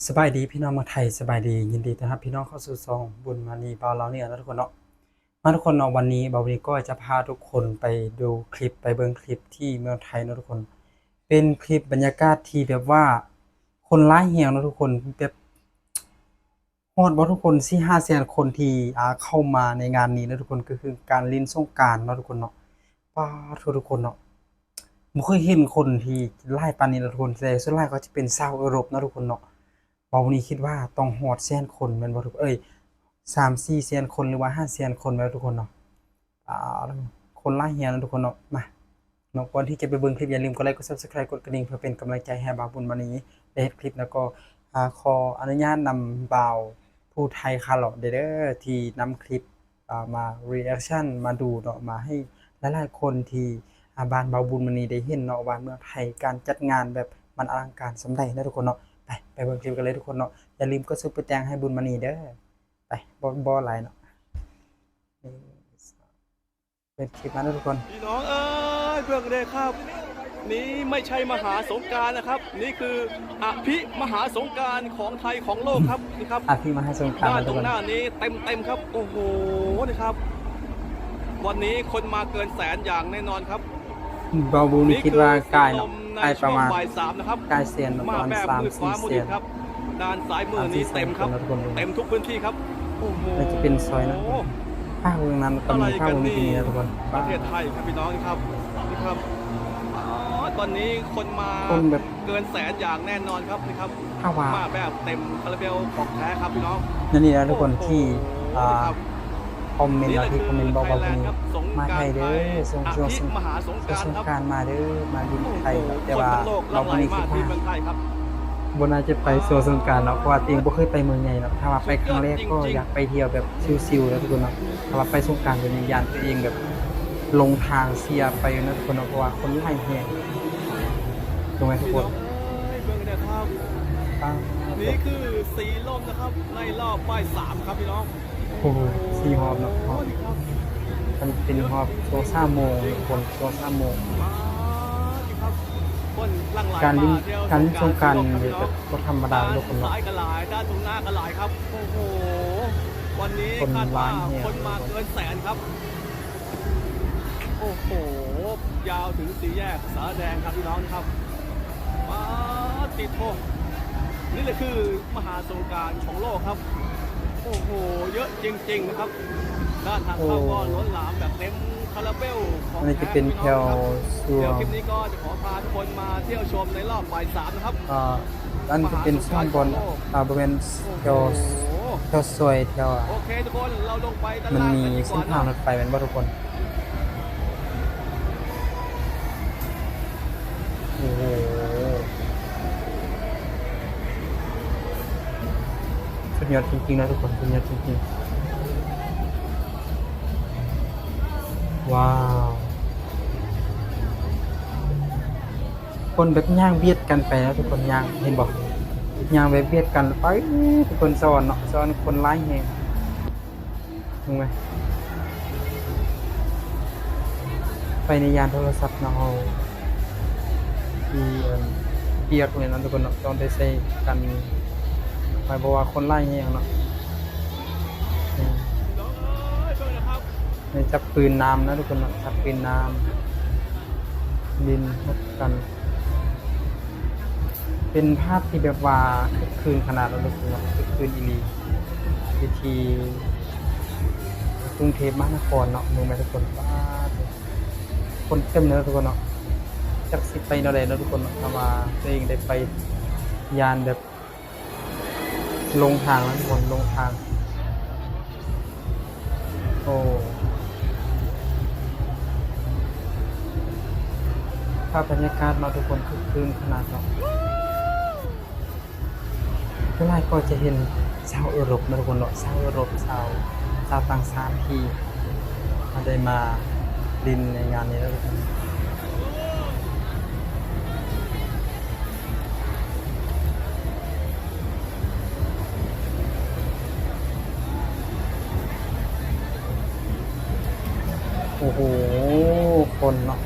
สบายดีพี่น้องมาไทยสบายดียินดีต้อนรับพี่น้องเข้าสู่ซองบุญมานีบาวเราเนี่ยนะทุกคนเนาะทุกคนเนาะวันนี้บาวนี้ก็จะพาทุกคนไปดูคลิปไปเบิ่งคลิปที่เมืองไทยนะทุกคนเป็นคลิปบรรยากาศที่แบบว่าคนร้ายแหงนะทุกคนแบบฮอดบ่ทุกคน4-5 แสนคนที่เข้ามาในงานนี้นะทุกคนก็คือการเล่นสงกรานต์เนาะทุกคนเนาะป้าทุกคนเนาะบ่เคยเห็นคนที่หลายปานนี้นะทุกคนแต่ส่วนหลายก็จะเป็นชาวยุโรปนะทุกคนเนาะ เบานี้คิดว่าต้องฮอดแสนคนแม่นบ่ทุก3-4 แสนคนหรือว่า5 แสนคนแม่นทุกคนเนาะอ่าคนหลายแรงนะทุกคนเนาะมาเนาะก่อนที่จะไปเบิ่งคลิปอย่าลืมกดไลค์กด Subscribe กดกระดิ่งเพื่อเป็นกำลังใจให้บ่าวบุญมานี้ได้เฮ็ดคลิปแล้วก็ขออนุญาตนำบ่าวผู้ไทยคาร์เลาะเด้อที่นำคลิปมารีแอคชั่นมาดูเนาะมาให้หลายๆคนที่บ้านบ่าวบุญมานี้ได้เห็นเนาะว่าเมืองไทยการจัดงานแบบมันอลังการส่ำใดนะทุกคนเนาะ ไปเบิ่งคลิปกันเลยทุกคนเนาะอย่าลืมกดซุปเปอร์แตงให้บุญมานีเด้อไปบ่หลายเนาะนี่เป็นคลิปมาแล้วทุกคนพี่น้องเอ้ยเพื่อนเลยครับนี่ไม่ใช่มหาสงกรานต์นะครับนี่คืออภิมหาสงกรานต์ของไทยของโลกครับนี่ครับพี่มาให้สงกรานต์ด้านตทุกคนรงหน้านี้เต็มครับโอ้โหนี่ครับวันนี้คนมาเกินแสนอย่างแน่นอนครับบาบูนี่คิดว่ากายเนาะกายประมาณบ่ายสามนะครับกายเซียนประมาณ3-4 เซียนครับด้านซ้ายมือนี้เต็มครับเต็มทุกพื้นที่ครับโอ้โหมันจะเป็นซอยนะภาคเมืองนั้นก็มีภาคเมืองนี้นะทุกคนประเทศไทยครับพี่น้องครับนี่ครับตอนนี้คนมาแบบเกินแสนอย่างแน่นอนครับนี่ครับมาแบบเต็มคาราเบลของแท้ครับพี่น้องนี่นะทุกคนที่คอมเมนต์ที่คอมเมนต์บอกว่าวันนี้มาไทยเด้อช่วงสงกรานต์มาเด้อมาดินไทยแต่ว่าเราบ่มีคิดว่าบ่น่าจะไปสงกรานต์เนาะเพราะว่าตัวเองบ่เคยไปเมืองใหญ่เนาะถ้าว่าไปครั้งแรกก็อยากไปเที่ยวแบบชิลๆนะทุกคนเนาะถ้าว่าไปสงกรานต์เป็นยานตัวเองแบบลงทางเสียไปนะทุกคนเนาะเพราะว่าคนหลายแฮงถูกมั้ยทุกคนนี่คือสีลมนะครับในรอบบ่าย3ครับพี่น้องโอ้โหสีฮอบเนาะมันเป็นฮอบโซ3 โมงคนโซ3 โมงการสงกรานต์แบบบ่ธรรมดาทุกคนเนาะสายกระหลายด้านตรงหน้ากระหลายครับโอ้โหวันนี้คาดว่าคนมาเกินแสนครับโอ้โหยาวถึง4 แยกสารแดงครับพี่น้องครับมาติดโทนี่แหละคือมหาสงกรานต์ของโลกครับโอ้โหเยอะจริงๆนะครับด้านทางเข้าก็ล้นหลามแบบเต็มคาราเบลของนี่จะเป็นแถวช่วงคลิปนี้ก็จะขอพาทุกคนมาเที่ยวชมในรอบบ่าย3นะครับอันจะเป็นช่วงบนบริเวณแถวซอยแถวโอเคทุกคนเราลงไปด้านมันล่างมีเส้นทางรถไฟเป็นบ่ทุกคนโอ้โหสุดยอดจริงๆนะทุกคนสุดยอดจริงๆว้าวคนแบบย่างเบียดกันไปนะทุกคนย่างเห็นบอกย่างแบบเบียดกันไปทุกคนสอนเนาะสอนคนร้ายแฮงถูกไหมไปในยานโทรศัพท์เนาะที่เบียดเลยนะทุกคนเนาะต้องได้ใช้กันหมายบอกว่าคนร้ายแฮงเนาะในจับปืนน้ำนะทุกคนเนาะจับปืนน้ำดินพบกันเป็นภาพที่แบบว่าคึกคืนขนาดเราเลยว่าคึกคืนอีหลีวิธีกรุงเทพมหานครเนาะเมืองแม่ทุกคนคนเต็มเลยทุกคนเนาะจักสิไปเนาะได้เนาะทุกคนเนาะถ้าว่าตัวเองได้ไปยานแบบลงทางแล้วทุกคนลงทางโอ้ภาพบรรยากาศเนาะทุกคนคึกคืนขนาดเนาะเวลาก็จะเห็นชาวยุโรปนะทุกคนเนาะชาวยุโรปชาวต่างชาติที่ได้มาดินในงานนี้แล้วทุกคนโอ้โหคนเนาะ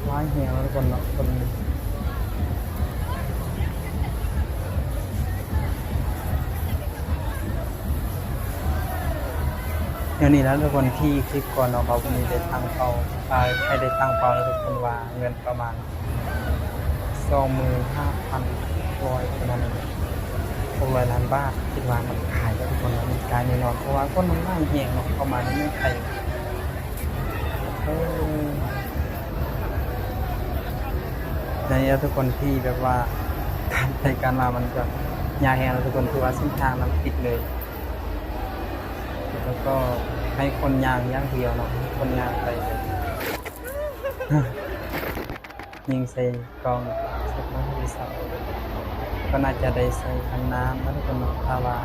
ร้ายแฮงแล้วทุกคนเนาะคน แล้วนี่แล้วทุกคนที่คลิปก่อนเนาะเรามีได้ตั้งเป้าให้ได้ตั้งเป้าแล้วทุกคนว่าเงินประมาณ 25,100ประมาณนี้600 ล้านบาทคิดว่ามันขายได้ทุกคนมันขายแน่นอนเพราะว่าคนมันน่าแหงเนาะเข้ามาในเมืองไทยในนี้ทุกคนที่แบบว่าการไปการมามันจะยากแฮงแล้วทุกคนคือว่าเส้นทางมันปิดเลยแล้วก็ให้คนย่างอย่างเดียวเนาะคนย่างไปเลย ยิงใส่กองใส่กองที่เสาก็น่าจะได้ใส่คันน้ำแล้วทุกคนเนาะถ้าว่า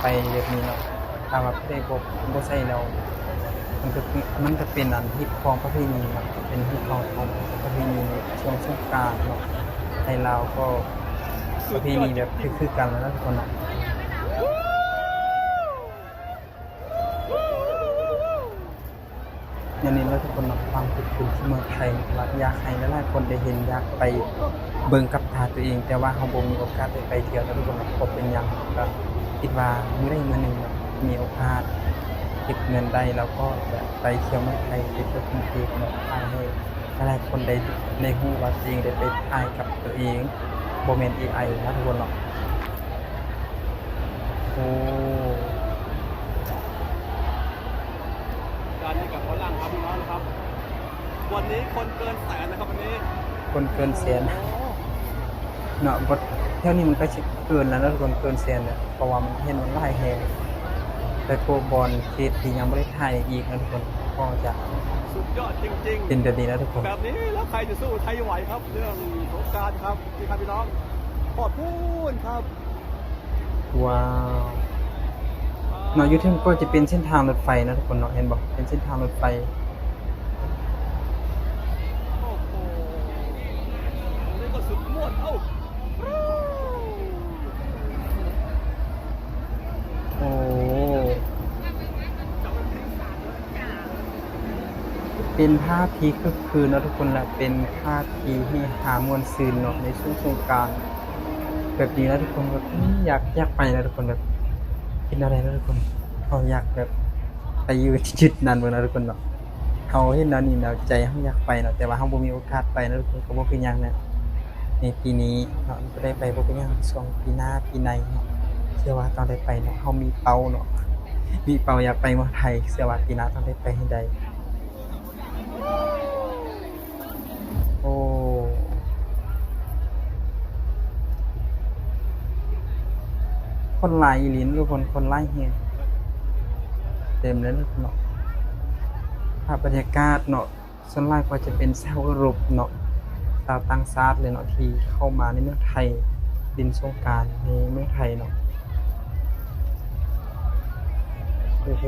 ไปแบบนี้เนาะถ้าว่าได้บ่ใส่แล้วมันก็เป็นอันฮิตของประเพณีเนาะเป็นฮิตของประเพณีช่วงสงกรานต์เนาะไทยลาวก็ประเพณีแบบคือกันแล้วทุกคนเนาะอย่างนี้แล้วทุกคนเนาะความคิดถึงที่เมืองไทยว่าอยากให้หลายๆคนได้เห็นอยากไปเบิ่งกับตาตัวเองแต่ว่าเราบ่มีโอกาสได้ไปเที่ยวแล้วทุกคนเนาะบ่เป็นหยังก็คิดว่ามื้อใดมื้อหนึงเนาะมีโอกาสเก็บเงินได้แล้วก็จะไปเที่ยวเมืองไทยไปเที่ยวกรุงเทพเนาะถ่ายให้หลายๆคนได้ฮู้ว่าตัวเองได้ไปถ่ายกับตัวเองบ่แม่น AI นะทุกคนเนาะโอ้ การนี้กับฝรั่งครับพี่น้องนะครับ วันนี้คนเกินแสนนะครับวันนี้ คนเกินแสนเนาะบทเท่านี้มันก็สิเกินแล้วนะทุกคนเกินแสนเนี่ยเพราะว่ามันเห็นมันหลายแฮงแต่โปรบอลเขตที่ยังบ่ได้ถ่ายอีกนะทุกคนก็จะ สุดยอดจริงๆ เป็นแบบนี้นะทุกคน แบบนี้แล้วใครจะสู้ไทยไหวครับ เรื่องสงกรานต์ครับพี่ครับพี่น้องขอบคุณครับ ว้าวเนาะอยู่เทิงก็จะเป็นเส้นทางรถไฟนะทุกคนเนาะเห็นบ่เป็นเส้นทางรถไฟ โอ้โหอันนี้ก็สุดม่วนเอ้า โอ้เป็นภาพที่คึกคืนนะทุกคนและเป็นภาพที่ให้หามวลซืนเนาะในช่วงสงกรานต์แบบนี้นะทุกคนแบบอยากไปนะทุกคนแบบคิดอะไรนะทุกคนเขาอยากแบบไปอยู่ที่จุดนั้นเบิ่งนะทุกคนเนาะเขาเห็นแล้วนี่แล้วใจเขาอยากไปเนาะแต่ว่าเขาบ่มีโอกาสไปนะทุกคนก็บ่เป็นหยังนะในปีนี้เนาะก็ได้ไปบ่เป็นหยังช่วงปีหน้าปีในเนาะเชื่อว่าตอนได้ไปเนาะเขามีเป้าเนาะมีเป้าอยากไปเมืองไทยเชื่อว่าปีหน้าต้องได้ไปให้ได้โอ้คนหลายอีหลีทุกคนหลายแฮงเต็มเลยเนาะภาพบรรยากาศเนาะส่วนหลายก็จะเป็นชาวยุโรปเนาะชาวต่างชาติเลยเนาะที่เข้ามาในเมืองไทยดินสงกรานต์ในเมืองไทยเนาะโอ้โห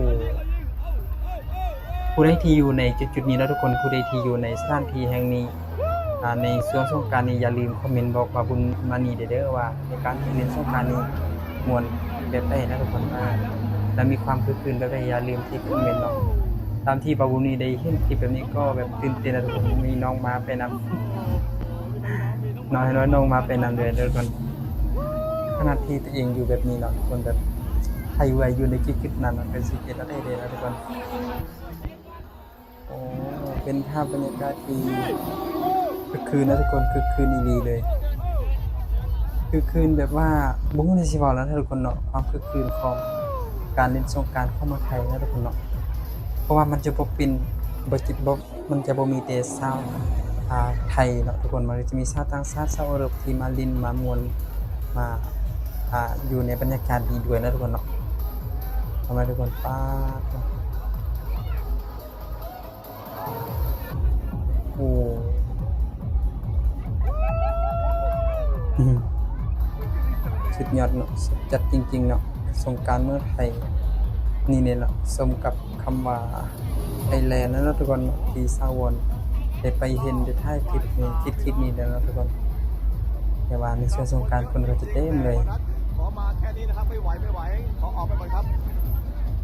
ผู้ใดที่อยู่ในจุดๆนี้แล้วทุกคนผู้ใดที่อยู่ในสถานที่แห่งนี้ในช่วงสงกรานต์นี้อย่าลืมคอมเมนต์บอกว่าบุญมานีเด้อว่าในการที่เล่นสงกรานต์นี้ม่วนแบบใดนะทุกคนและมีความคึกคืนแบบใดอย่าลืมที่คอมเมนต์เนาะตามที่บาบุนีได้เห็นคลิปแบบนี้ก็แบบตื่นเต้นนะทุกคนมีน้องมาไปนำน้อยน้องมาไปนำเลยทุกคนขณะที่ตัวเองอยู่แบบนี้เนาะทุกคนแบบใครไว้อยู่ในจุดๆนั้นเป็นสิ่งที่เราได้เลยนะทุกคนโอ้เป็นภาพบรรยากาศที่คือคืนนะทุกคนคือคืนดีๆเลยคือคืนแบบว่าบุ้งในสิบอกแล้วนะทุกคนเนาะความคือคืนของการเล่นสงกรานต์เข้ามาไทยนะทุกคนเนาะเพราะว่ามันจะบ่เป็นบ่จิตบ่มันจะบ่มีแต่ชาวไทยเนาะทุกคนมันจะมีชาวต่างชาติชาวยุโรปที่มาลินมามวนมาอยู่ในบรรยากาศดีด้วยนะทุกคนเนาะทำไมทุกคนป้าโอ้สุดยอดเนาะสุดจัดจริงๆเนาะสงกรานต์เมืองไทยนี่เนี่ยเนาะสมกับคำว่าไทยแลนด์นะทุกคนที่สาวรได้ไปเห็นได้ถ่ายคลิปนี้คลิปนี้แล้วนะทุกคนแต่ว่าในช่วงสงกรานต์คนก็จะเต็มเลย ขอมาแค่นี้นะครับไม่ไหวขอออกไปก่อนครับ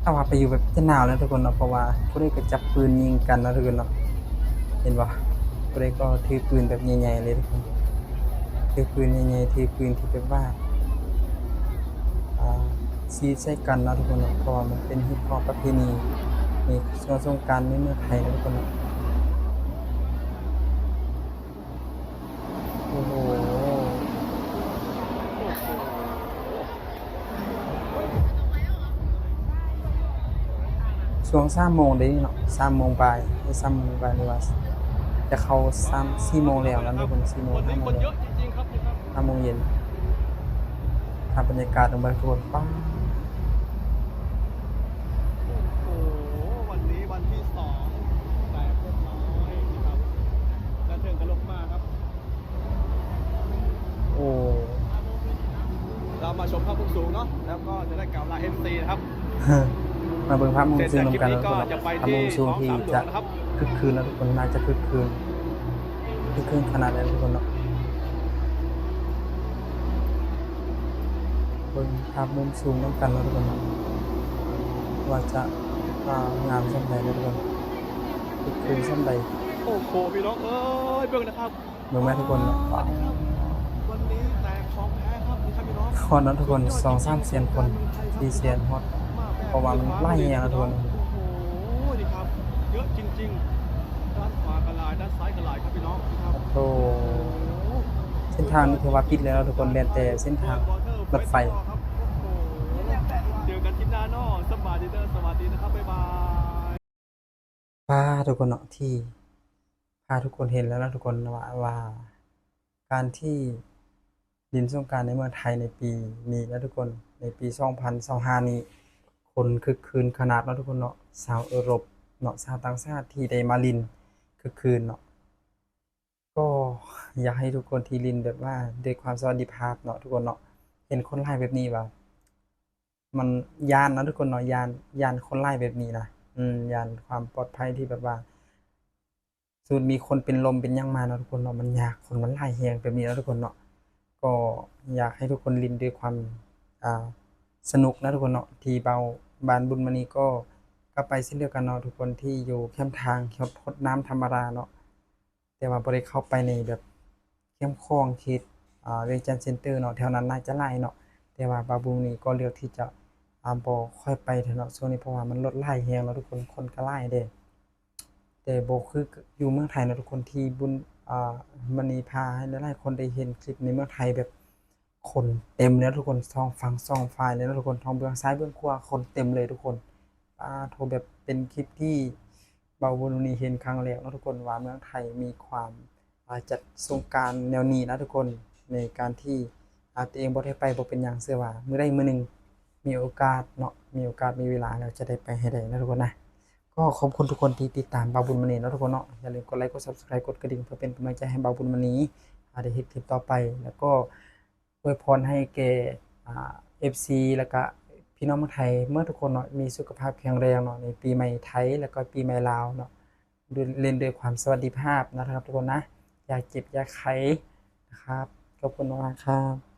ถ้าว่าไปอยู่แบบจะหนาวแล้วทุกคนเนาะเพราะว่าผู้ใดก็จับปืนยิงกันนะทุกคนเนาะเห็นบ่ผู้ใดก็ถือปืนแบบใหญ่ๆเลยทุกคนถือปืนใหญ่ๆถือปืนที่แบบว่า ซีใส่กันนะทุกคนเนาะเพราะว่ามันเป็นฮิปฮอปประเพณีในช่วงสงกรานต์ในเมืองไทยนะทุกคนเนาะโอ้โหช่วง3โมงเด้เนาะ3โมงบ่ายหรือ3โมงบ่ายหรือว่าจะเข้า3 4โมงแล้วนะทุกคน4โมงวันนี้5โมงแล้วคนเยอะจริงๆครับนี่ครับ 5โมงเย็นภาพบรรยากาศตรงบางทุกคนป๊าด โอ้โหวันนี้วันที่สองแต่เรียบร้อยนะครับกระเทิงกระลกมากครับ โอ้ เรามาชมภาพมุมสูงเนาะแล้วก็จะได้กล่าวลา MC นะครับ มาเบิ่งภาพมุม เสร็จ สูง จากคลิป นำกัน นี้ นะทุก ก็ คนเนาะ จะไป ภาพ ที่ มุมสูง ท้อง ที่ สามหลว จะ งนะครับ คึกคืนนะทุกคนน่าจะคึกคืนขนาดไหนทุกคนเนาะเบิ่งภาพมุมสูงนำกันนะทุกคนเนาะว่าจะงามส่ำใดนะทุกคนคึกคืนส่ำใด โอ้โหพี่น้องเอ้ยเบิ่งนะครับ เบิ่งแม่ทุกคนเนาะว้าว วันนี้แตกของแท้ครับนี่ครับพี่น้อง ฮอดนะทุกคน2-3เซียนคน4เซียนฮอดเพราะว่ามันไล่แฮงนะทุกคน โอ้โหนี่ครับเยอะจริงๆด้านขวากระลายด้านซ้ายกระลายครับพี่น้องนะครับ โอ้เส้นทางนี้ถือว่าปิดแล้วนะทุกคนแม้แต่เส้นทางรถไฟ ครับโอ้โหเจอกันที่หน้าเนอกสวัสดีเด้อสวัสดีนะครับบ๊ายบาย พาทุกคนเนาะที่พาทุกคนเห็นแล้วนะทุกคนว่าการที่ดินสงกรานต์ในเมืองไทยในปีนี้นะทุกคนในปี2025นี้คนคึกคืนขนาดเนาะทุกคนเนาะชาวยุโรปเนาะชาวต่างชาติที่ได้มาลินคึกคืนเนาะก็อยากให้ทุกคนที่ลินแบบว่าด้วยความสวัสดิภาพเนาะทุกคนเนาะเห็นคนร้ายแบบนี้ว่ามันย้านนะทุกคนเนาะย้านคนร้ายแบบนี้นะย้านความปลอดภัยที่แบบว่า สมมุติมีคนเป็นลมเป็นหยังมาเนาะทุกคนเนาะมันยากคนมันหลายแรงแบบนี้เนาะทุกคนเนาะก็อยากให้ทุกคนลินด้วยความอ่าสนุกนะทุกคนเนาะที่เบาบานบุญมานีก็ไปเช่นเดียวกันเนาะทุกคนที่อยู่แคมป์ทางรดน้ำธรรมดาเนาะแต่ว่าบ่ได้เข้าไปในแบบแคมป์คลองเขตเวียงจันทน์เซ็นเตอร์เนาะแถวนั้นน่าจะหลายเนาะแต่ว่าบาบุญนี่ก็เลือกที่จะบ่ค่อยไปแถวเนาะช่วงนี้เพราะว่ามันรถหลายแรงเนาะทุกคนคนก็หลายเด้ แต่บ่คืออยู่เมืองไทยเนาะทุกคนที่บุญมันนี่พาให้หลายๆคนได้เห็นคลิปในเมืองไทยแบบคนเต็มเลยนะทุกคนท้องฝั่งสองฝ่ายเลยนะทุกคนท้องเบื้องซ้ายเบื้องขวาคนเต็มเลยทุกคนโทแบบเป็นคลิปที่เบาบุญนี่เห็นครั้งแรกเนาะทุกคนว่าเมืองไทยมีความจัดสงกรานต์แนวนี้นะทุกคนในการที่ตัวเองบ่ได้ไปบ่เป็นหยังเชื่อว่ามื้อใดมื้อหนึ่งมีโอกาสเนาะมีโอกาสมีเวลาแล้วจะได้ไปให้ได้นะทุกคนนะ ก็ขอบคุณทุกคนที่ติดตามเบาบุญมณีเนาะทุกคนเนาะอย่าลืมกดไลค์กด Subscribe กดกระดิ่งเพื่อเป็นกำลังใจให้เบาบุญมณีได้เฮ็ดคลิปต่อไปแล้วก็อวยพรให้แก่FC แล้วก็พี่น้องคนไทยเมื่อทุกคนเนาะมีสุขภาพแข็งแรงเนาะในปีใหม่ไทยแล้วก็ปีใหม่ลาวเนาะด้วยเล่นด้วยความสวัสดิภาพนะครับทุกคนนะอย่าเจ็บอย่าไข้นะครับขอบคุณมากครับ